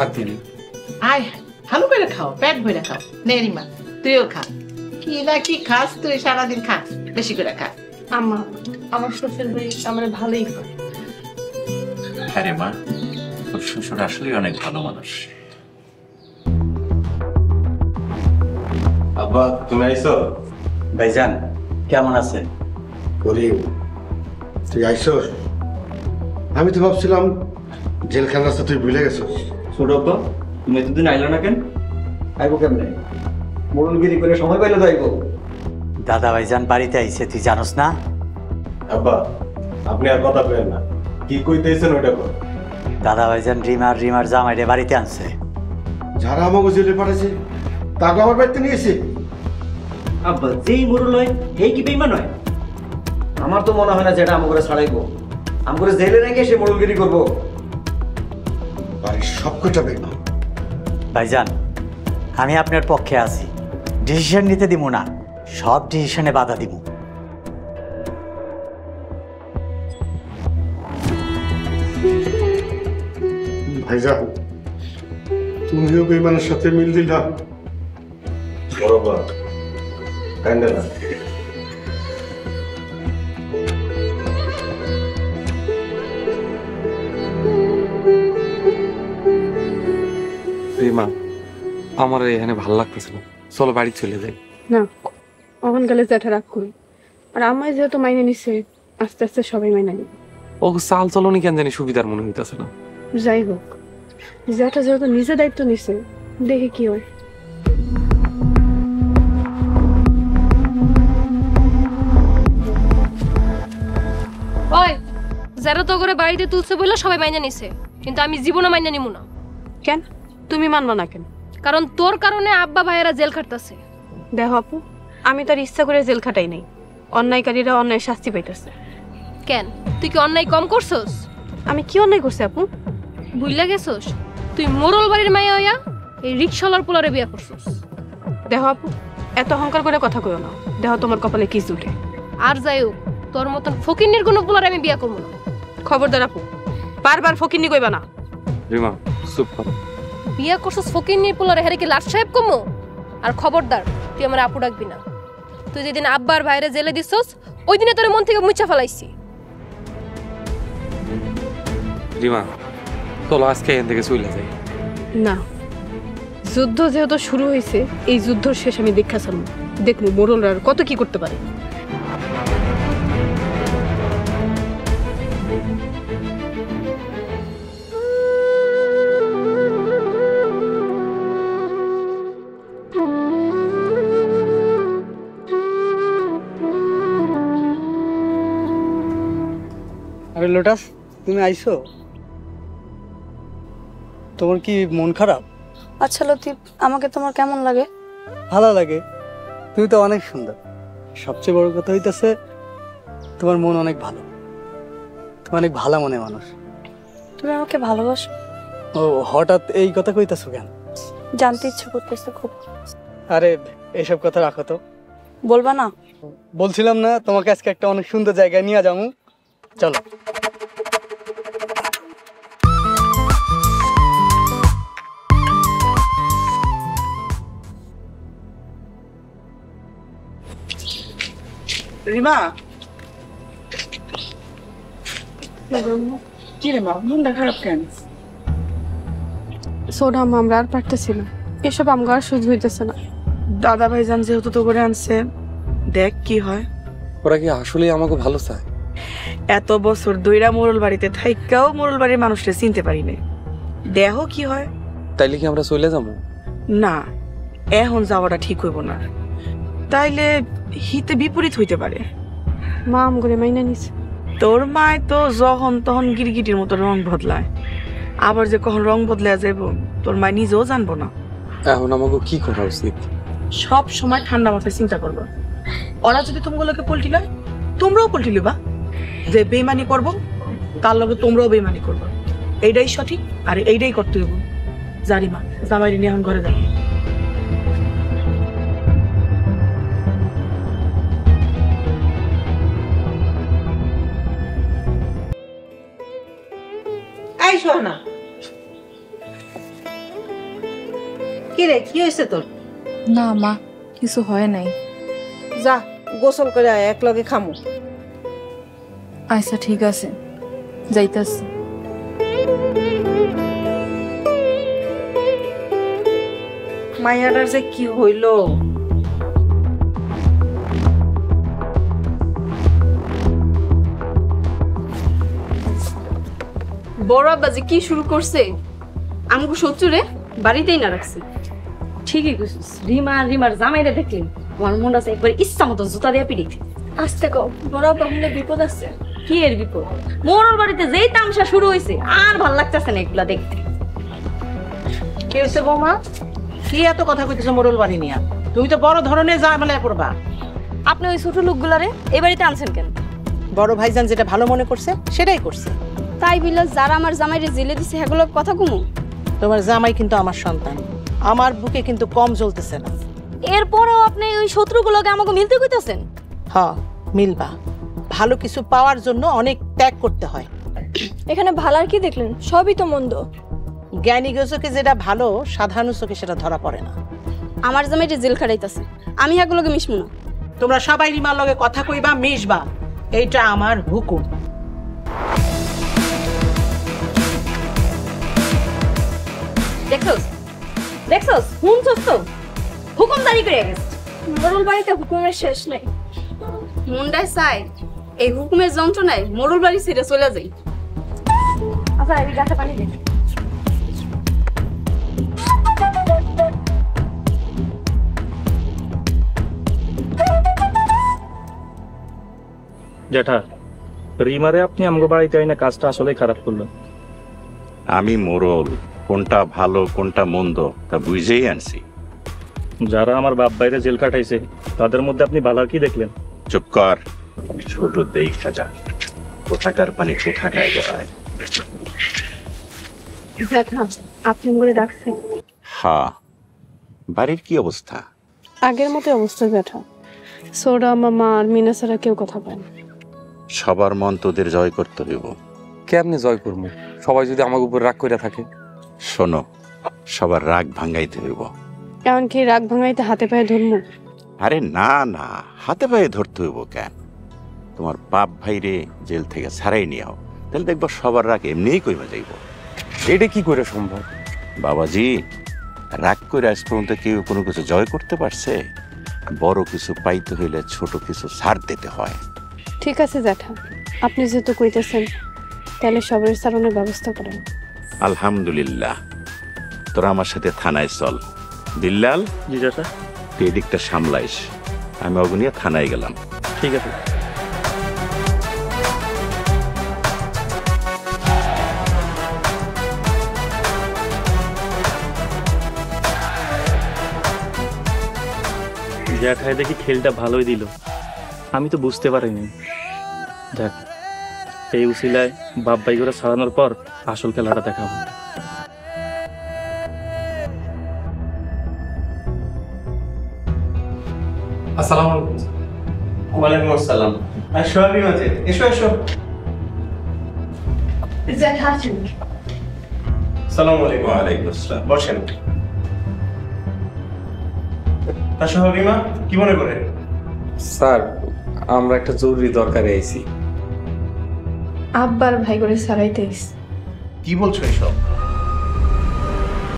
আতিল আয় ভালো করে খাও, পেট ভরে খাও। নে রিমা, তুইও খা। কি না কি খাস তুই সারাদিন, খা বেশি করে খা। আম্মা, আমার শ্বশুর বাড়ি আমার ভালোই করে। হ্যাঁ রে মা, তোর শ্বশুর আসলেই অনেক ভালো মানুষ। আব্বা তুমি আইছো? ভাইজান কেমন আছেন? করিম, তুই আইসস? আমি তো ভাবছিলাম জেলখানা রাস্তা তুই ভুলে গেছস। ছোট আব্বা, তুমি এতদিন আইলো না কেন? আইবো কেমনে? মরণগিরি করে সময় পাইলে তো আইবো। দাদা ভাইজান বাড়িতে আইছে, তুই জানোস না? আব্বা আপনি আর কথা বলেন না, কি কইতেছেন ওইটা কর। দাদা ভাইজান রিমার জামাইরে বাড়িতে আনছে। যারা আমাকে জেলে পাঠাইছে তাকে আমার বাড়িতে নিয়েছে। আব্বা যেই মরল হয় এই কি বেইমান হয়? আমার তো মনে হয় না যেটা আমাকে ছাড়াইবো, আমাকে জেলে রেখে সে মরণগিরি করবো। বাড়ির সব কটা বেগম। ভাইজান আমি আপনার পক্ষে আছি, ডিসিশন নিতে দিব না, সব ডিসিশনে বাধা দিব। ভাইজান তুমিও বেইমানের সাথে মিল দিলা। বরাবর কান্দে না। রিমা, আমার এখানে ভালো লাগতেছে না, চলো বাড়ি চলে যাই। না, অহন গেলে জ্যাঠা রাগ করি। আর আমায় যেহেতু মাইনে নিছে, আস্তে আস্তে সবাই মাইনে নিবে। ও চাল চলনি কেন জানি সুবিধার মনে হইতেছে না। যাই হোক, জ্যাঠা যেহেতু নিজে দায়িত্ব নিছে, দেখে কি হয়। ওই যারা তো করে বাড়িতে তুলছে বলে সবাই মাইনা নিছে, কিন্তু আমি জীবনে মাইনা নিমু না। কেন তুমি মানবা না কেন? কারণ তোর কারণে আব্বা ভাইয়েরা জেল খাটতেছে। দেখো আপু, আমি তার ইচ্ছা করে জেল খাটাই নাই, অন্যায়কারীরা অন্যায় শাস্তি পাইতেছে। কেন তুই কি অন্যায় কম করছস? আমি কি অন্যায় করছি আপু? ভুইলা গেছস তুই মোরল বাড়ির মাইয়া হইয়া এই রিকশালার পোলারে বিয়া করছস। দেখো আপু, এত অহংকার করে কথা কইও না, দেখো তোমার কপালে কি জুটে। আর যাই হোক, তোর মতন ফকিন্নির কোনো পোলারে আমি বিয়া করবো না। খবরদার আপু, বারবার ফকিন্নি কইবা না। রিমা চুপ কর। বিয়া করছস ফকিন্নির পোলারে, হেরে কি লাট সাহেব কমো? আর খবরদার তুই আমার আপু ডাকবি না। তুই যেদিন আব্বার ভাইরে জেলে দিছস ওই দিনে তোর মন থেকে মুছা ফেলাইছি। রিমা চলো আজকে এখান থেকে চলে যাই। না, যুদ্ধ যেহেতু শুরু হয়েছে, এই যুদ্ধর শেষ আমি দেখা চালু দেখবো মোরলরা আর কত কি করতে পারে। আরে লোটাস, তুমি আইছো? তোমার কি মন খারাপ? আচ্ছা লতিফ, আমাকে তোমার কেমন লাগে? ভালো লাগে, তুমি তো অনেক সুন্দর। সবচেয়ে বড় কথা হইতেছে তোমার মন অনেক ভালো, তুমি অনেক ভালো মনে মানুষ। তুমি আমাকে ভালোবাসো? ও হঠাৎ এই কথা কইতাছো কেন? জানতে ইচ্ছে করতেছে খুব। আরে এসব কথা রাখো তো। বলবা না? বলছিলাম না তোমাকে আজকে একটা অনেক সুন্দর জায়গায় নিয়ে যাবো, চলো। রিমা, কি রে মা, মনটা খারাপ কেন? সোডা আমরা আর পারতেছি না, এসব আমগো আর সহ্য হইতেছে না। দাদা ভাইজান যেহেতু তো করে আনছে, দেখ কি হয়। ওরা কি আসলে আমাকে ভালো চায়? এত বছর দইরা মোরল বাড়িতে থাইকাও মোরল বাড়ির মানুষটা চিনতে পারি না, দেহ কি হয়। তাইলে কি আমরা চলে যাবো? না, এখন যাওয়াটা ঠিক হইব না, তাইলে হিতে বিপরীত হইতে পারে। মা আমগরে মাইনা নিছে। তোর মায় তো যখন তখন গিরগিটির মতো রং বদলায়, আবার যে কখন রং বদলায় যাইব তোর মায় নিজেও জানবো না। এখন আমাকে কি করা উচিত? সব সময় ঠান্ডা মাথায় চিন্তা করবো, ওরা যদি তোমাগুলোকে পল্টি লয় তোমরাও পল্টি লিবা। যে বেইমানি করবো তার লগে তোমরাও বেইমানি করবো, এইটাই সঠিক আর এইটাই করতে হইব। জানিমা জামাই নিয়ে এখন ঘরে যাবো। এই শোনা, কি রে, কি হয়েছে তোর? না মা, কিছু হয় নাই। যা গোসল করে আয়, এক লগে খামু। আচ্ছা ঠিক আছে, যাইতাছি। মাইয়াটার যে কি হইল। বড় আব্বাজি কি শুরু করছে? আমাকে শত্রুরে বাড়িতেই না রাখছে। ঠিকই কইছিস, রিমার জামাইরে দেখলি আমার মনটা আছে একবার ইচ্ছা মতো জুতা দিয়ে পিড়ি। আস্তে কও, বড় আব্বা হলে বিপদ আছে। কি এর বিপদ? মোরল বাড়িতে যেই তামসা শুরু হয়েছে আর ভাল লাগতেছে না এগুলা দেখতে। কি হয়েছে বৌমা? কি এত কথা কইতেছো মোরল বাড়ি নিয়া? তুমি তো বড় ধরনের ঝামেলায় পড়বা। আপনি ওই ছোট লোকগুলারে এই বাড়িতে আনছেন কেন? বড় ভাইজান যেটা ভালো মনে করছে সেটাই করছে। তাই বিলা যারা আমার জামাইরে জেলে দিছে সেগুলো কথা কমু। তোমার জামাই কিন্তু আমার সন্তান, আমার বুকে কিন্তু কম জ্বলতেছে না। এরপরেও আপনি ওই শত্রুগুলোকে আমাকে মিলতে কইতাছেন? হ্যাঁ মিলবা। ভালো কিছু পাওয়ার জন্য অনেক ত্যাগ করতে হয়। এখানে ভালো আর কি দেখলেন? সবই তো মন্দ। জ্ঞানী গোচকে যেটা ভালো, সাধারণ চোখে সেটা ধরা পড়ে না। আমার জামাইরে জেল খাটাইতাছে, আমি এগুলোকে মিশবো না। তোমরা সবাই রিমার লগে কথা কইবা, মিশবা, এইটা আমার হুকুম। দেখছস দেখছস শুনছস তো? হুকুম জারি করে গেছে। মোরল বাড়িতে হুকুমের শেষ নাই। মুন্ডায় চাই এই হুকুমের যন্ত্রণায় মোরল বাড়ি ছেড়ে চলে যাই। আচ্ছা এই গাছে পানি দে। জ্যাঠা, রিমারে আপনি আমগো বাড়িতে আইনা কাজটা আসলে খারাপ করলেন। আমি মোরল, কোনটা ভালো কোনটা মন্দ তা বুঝেই আনছি। যারা আমার বাপ বাইরে জেল কাটাইছে তাদের মধ্যে আপনি ভালো কি দেখলেন? চুপ কর, ছোট দেখা যা, কোথাকার পানি কোথাকায় যায়। জ্যাঠা, আপনি করে ডাকছেন? হ্যাঁ, বাড়ির কি অবস্থা? আগের মতো অবস্থা জ্যাঠা। সোডা মামা আর মিনা ছাড়া কেউ কথা পায় না। সবার মন তোদের জয় করতে হইব। কেমনে জয় করবো? সবাই যদি আমার উপর রাগ করে থাকে। শোনো, সবার রাগ ভাঙাইতে হইব। এমনকি রাগ ভাঙাইতে হাতে পায়ে ধরবো? আরে না না, হাতে পায়ে ধরতে হইব কেন? তোমার বাপ ভাইরে জেল থেকে ছাড়াই নিও, তাহলে দেখবো সবার রাগ এমনিই কইবা যাইব। এটা কি করে সম্ভব? বাবাজি, রাগ করে আজ পর্যন্ত কেউ কোনো কিছু জয় করতে পারছে? বড় কিছু পাইতে হইলে ছোট কিছু ছাড় দিতে হয়। ঠিক আছে জ্যাঠা, আপনি যেহেতু কইতেছেন তাহলে সবার সারানোর ব্যবস্থা করেন। আলহামদুলিল্লাহ, তোরা আমার সাথে থানায় চল। বিল্লাল, জি জ্যাঠা। তুই এদিকটা সামলাইস, আমি অগুনিয়া থানায় গেলাম। ঠিক আছে। জ্যাঠায় দেখি খেলটা ভালোই দিল, আমি তো বুঝতে পারিনি। দেখ, এই উসিলায় বাপ ভাই করে ছাড়ানোর পর আসল খেলাটা দেখাবো। আসসালামু আলাইকুম। ওয়ালাইকুম আসসালাম। আসো আমি মাঝে, এসো এসো। জ্যাঠা আসেন। আসসালামু আলাইকুম। ওয়ালাইকুম আসসালাম। বসেন। আসো হাবিমা, কি মনে করে? স্যার, আমরা একটা জরুরি দরকারে আইছি। আব্বার ভাই করে ছাড়াইতে আইছি। কি বলছো এসব?